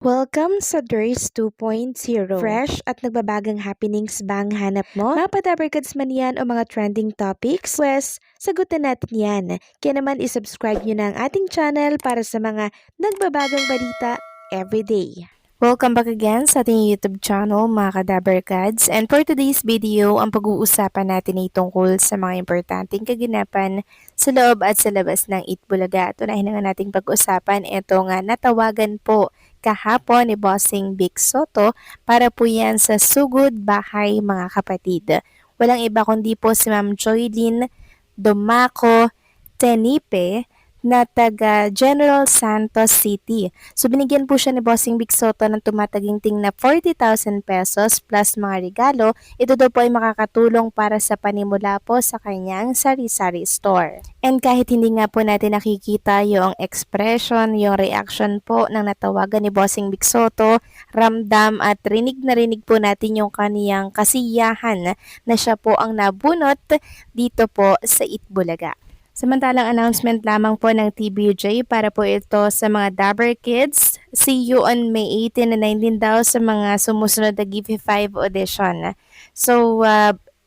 Welcome sa DRS 2.0. Fresh at nagbabagang happenings ba ang hanap mo? Mga padabarkads man yan o mga trending topics? Pwes, sagutin natin yan. Kaya naman isubscribe nyo na ang ating channel para sa mga nagbabagang balita everyday. Welcome back again sa ating YouTube channel mga kadabarkads. And for today's video, ang pag-uusapan natin ay tungkol sa mga importanteng kaganapan sa loob at sa labas ng Itbulaga. At unahin na nga nating pag-usapan ito nga natawagan po kahapon ni Bossing Vic Soto para po yan sa Sugod Bahay mga kapatid. Walang iba kundi po si Ma'am Joylyn Domaco Tenipe na taga General Santos City. So binigyan po siya ni Bossing Vic Soto ng tumataginting na 40,000 pesos plus mga regalo. Ito daw po ay makakatulong para sa panimula po sa kanyang sari-sari store. And kahit hindi nga po natin nakikita yung expression, yung reaction po ng natawagan ni Bossing Vic Soto, ramdam at rinig na rinig po natin yung kaniyang kasiyahan na siya po ang nabunot dito po sa Itbulaga. Samantalang announcement lamang po ng TBJ para po ito sa mga Dabber Kids. See you on May 18 and 19 daw sa mga sumusunod na Give 5 audition. So,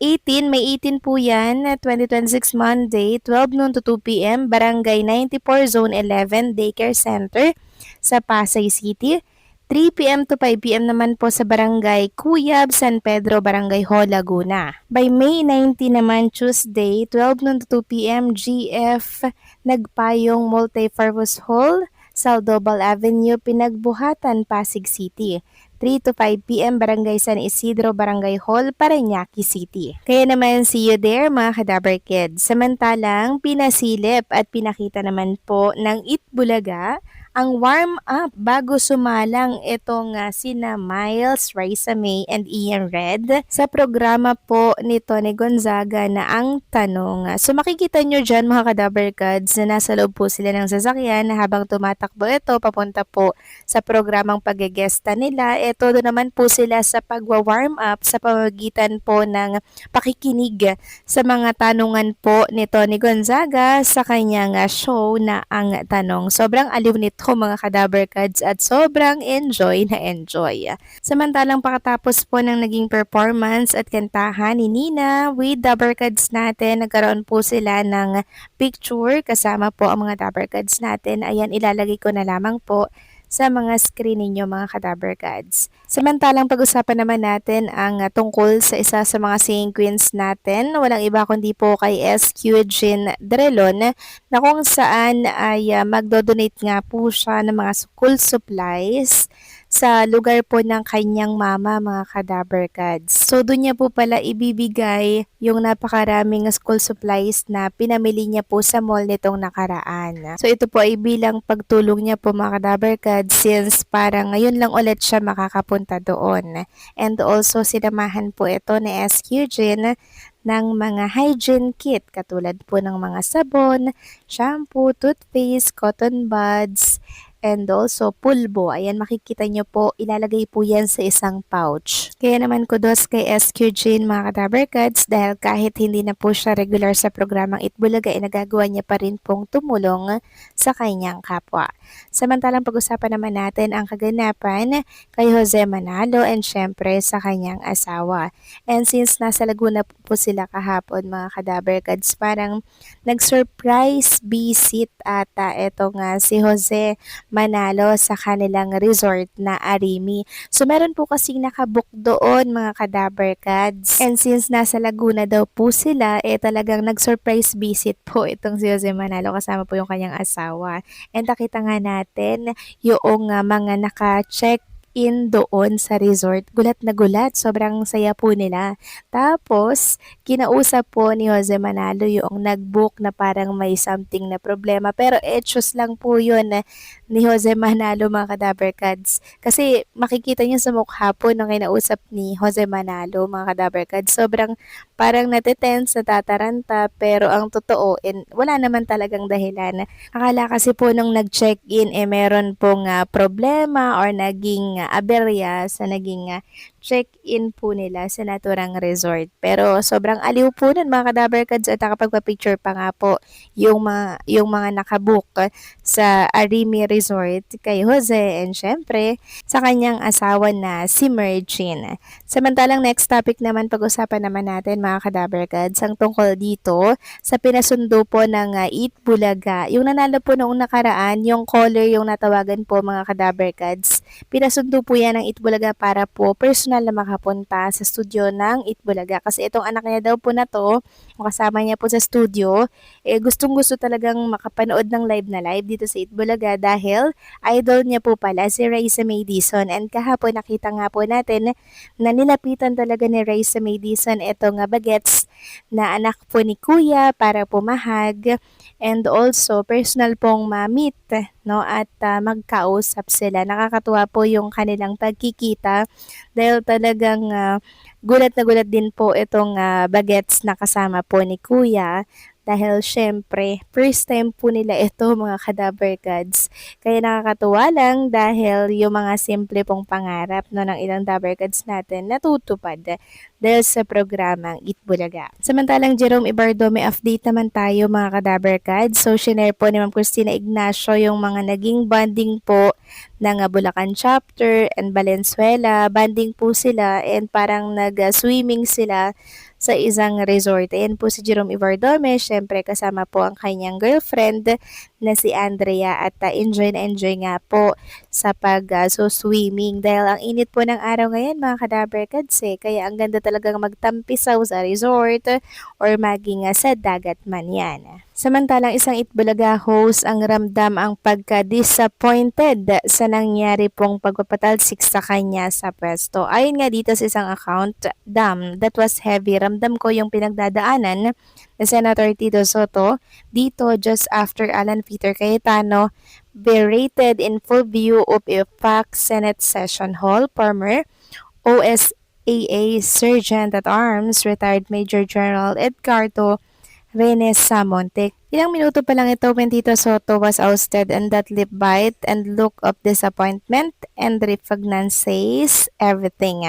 May 18 po yan, 2026 Monday, 12 noon to 2 p.m., Barangay 94, Zone 11, Daycare Center sa Pasay City. 3 p.m. to 5 p.m. naman po sa Barangay Cuyab, San Pedro, Barangay Hall, Laguna. By May 19 naman, Tuesday, 12 noon to 2 p.m., GF Nagpayong Multipurpose Hall, Saldobal Avenue, Pinagbuhatan, Pasig City. 3 to 5 p.m. Barangay San Isidro, Barangay Hall, Parañaque City. Kaya naman see you there mga Kadabar Kids. Samantalang pinasilip at pinakita naman po ng Itbulaga ang warm-up bago sumalang itong sina Miles, Raisa May, and Ian Red sa programa po ni Tony Gonzaga na Ang Tanong. So makikita nyo dyan mga Kadabarkads na nasa loob po sila ng sasakyan habang tumatakbo ito papunta po sa programang pag-gesta nila. Ito doon naman po sila sa pagwa-warm up sa pamamagitan po ng pakikinig sa mga tanungan po ni Tony Gonzaga sa kanyang show na Ang Tanong. Sobrang aliw nito mga Kadabarkads at sobrang enjoy na enjoy. Samantalang pakatapos po ng naging performance at kantahan ni Nina with Dabarkads natin, nagkaroon po sila ng picture kasama po ang mga Dabarkads natin. Ayan, ilalagay ko na lamang po sa mga screen ninyo mga Kadabarkads. Samantalang pag-usapan naman natin ang tungkol sa isa sa mga singing queens natin, walang iba kundi po kay SQ Jean Drelon na kung saan ay magdodonate nga po siya ng mga school supplies sa lugar po ng kanyang mama mga Kadabarkads. So doon niya po pala ibibigay yung napakaraming school supplies na pinamili niya po sa mall nitong nakaraan. So ito po ay bilang pagtulong niya po mga Kadabarkads since parang ngayon lang ulit siya makakapunta doon. And also sinamahan po ito ni SQ Jean ng mga hygiene kit katulad po ng mga sabon, shampoo, toothpaste, cotton buds, and also pulbo. Ayan, makikita nyo po, ilalagay po yan sa isang pouch. Kaya naman kudos kay SQ Jean mga Kadabarkads dahil kahit hindi na po siya regular sa programang Itbulaga, nagagawa niya pa rin pong tumulong sa kanyang kapwa. Samantalang pag-usapan naman natin ang kaganapan kay Jose Manalo and syempre sa kanyang asawa. And since nasa Laguna po sila kahapon mga Kadabarkads, parang nag-surprise visit ata ito nga si Jose Manalo sa kanilang resort na Arimi. So meron po kasing nakabook doon mga Kadabarkads. And since nasa Laguna daw po sila, talagang nag-surprise visit po itong si Jose Manalo kasama po yung kanyang asawa. And nakita nga natin yung mga naka-check in doon sa resort. Gulat na gulat. Sobrang saya po nila. Tapos, kinausap po ni Jose Manalo yung nag-book na parang may something na problema. Pero etchos lang po yun ni Jose Manalo mga Kadabarkads. Kasi makikita niyo sa mukha po nung kinausap ni Jose Manalo mga Kadabarkads. Sobrang parang natitense, natataranta. Pero ang totoo, wala naman talagang dahilan. Akala kasi po nung nag-check-in, meron pong problema or naging aberya sa naging check-in po nila sa naturang resort. Pero sobrang aliw po nun mga kadabarkads at nakapagpa-picture pa nga po yung mga nakabook sa Arimi Resort kay Jose and syempre sa kanyang asawa na si Mergin. Samantalang next topic naman pag-usapan naman natin mga kadabarkads ang tungkol dito sa pinasundo po ng Eat Bulaga. Yung nanalo po noong nakaraan, yung caller yung natawagan po mga kadabarkads. Pinasundo po yan ng Eat Bulaga para po personal na makapunta sa studio ng Eat Bulaga. Kasi itong anak niya daw po na to, kasama niya po sa studio, gustong gusto talagang makapanood ng live na live dito sa Eat Bulaga dahil idol niya po pala si Raisa May Dizon. And kahapon nakita nga po natin na nilapitan talaga ni Raisa May Dizon itong bagets na anak po ni Kuya para pumahag and also personal pong ma-meet no at magkausap sila. Nakakatuwa po yung kanilang pagkikita dahil talagang gulat na gulat din po itong bagets na kasama po ni Kuya dahil syempre first time po nila ito mga kadabarkads. Kaya nakakatuwa lang dahil yung mga simple pong pangarap no, ng ilang dabarkads natin natutupad dahil sa programang Eat Bulaga. Samantalang Jerome Ibardo, may update naman tayo mga kadabarkads. So shinare po ni Ma'am Cristina Ignacio yung mga naging bonding po ng Bulacan chapter and Valenzuela. Banding po sila and parang nag-swimming sila sa isang resort. Ayan po si Jerome Ibardome, syempre kasama po ang kanyang girlfriend na si Andrea at enjoy na enjoy nga po sa pag-swimming dahil ang init po ng araw ngayon mga kadabarkads kaya ang ganda talagang magtampisaw sa resort or maging sa dagat man yan. Samantalang isang Itbulaga host ang ramdam ang pagka-disappointed sa nangyari pong pagpapatalsik sa kanya sa pwesto. Ayon nga dito sa isang account, "Damn, that was heavy. Ramdam ko yung pinagdadaanan ni Senator Tito Soto dito just after Alan Peter Cayetano berated in full view of a packed Senate session hall, former OSAA Sergeant at Arms, retired Major General Edgardo Reyes Samonte. Ilang minuto pa lang ito when Tito Soto was ousted and that lip bite and look of disappointment and repugnance says everything.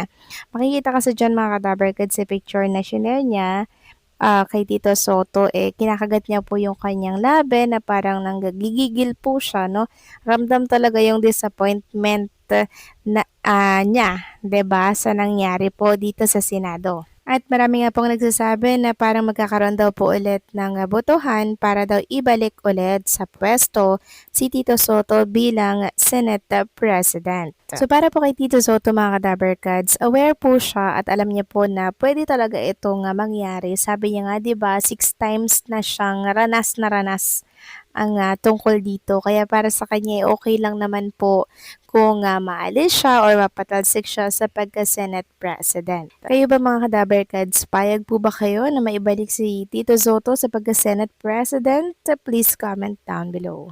Makikita kasi dyan mga kadabarkads sa picture na shinare niya kay Tito Soto, kinakagat niya po yung kanyang labi na parang nanggigigil po siya, no? Ramdam talaga yung disappointment niya, 'di ba, sa nangyari po dito sa Senado. At marami nga pong nagsasabi na parang magkakaroon daw po ulit ng botohan para daw ibalik ulit sa pwesto si Tito Soto bilang Senate President. So para po kay Tito Soto mga kadabarkads, aware po siya at alam niya po na pwede talaga itong mangyari. Sabi niya nga 'di ba, 6 times na siyang ranas na ranas ang tungkol dito. Kaya para sa kanya okay lang naman po kung maalis siya or mapatalsik siya sa pagka-Senate President. Kayo ba mga kadabarkads, payag po ba kayo na maibalik si Tito Soto sa pagka-Senate President? Please comment down below.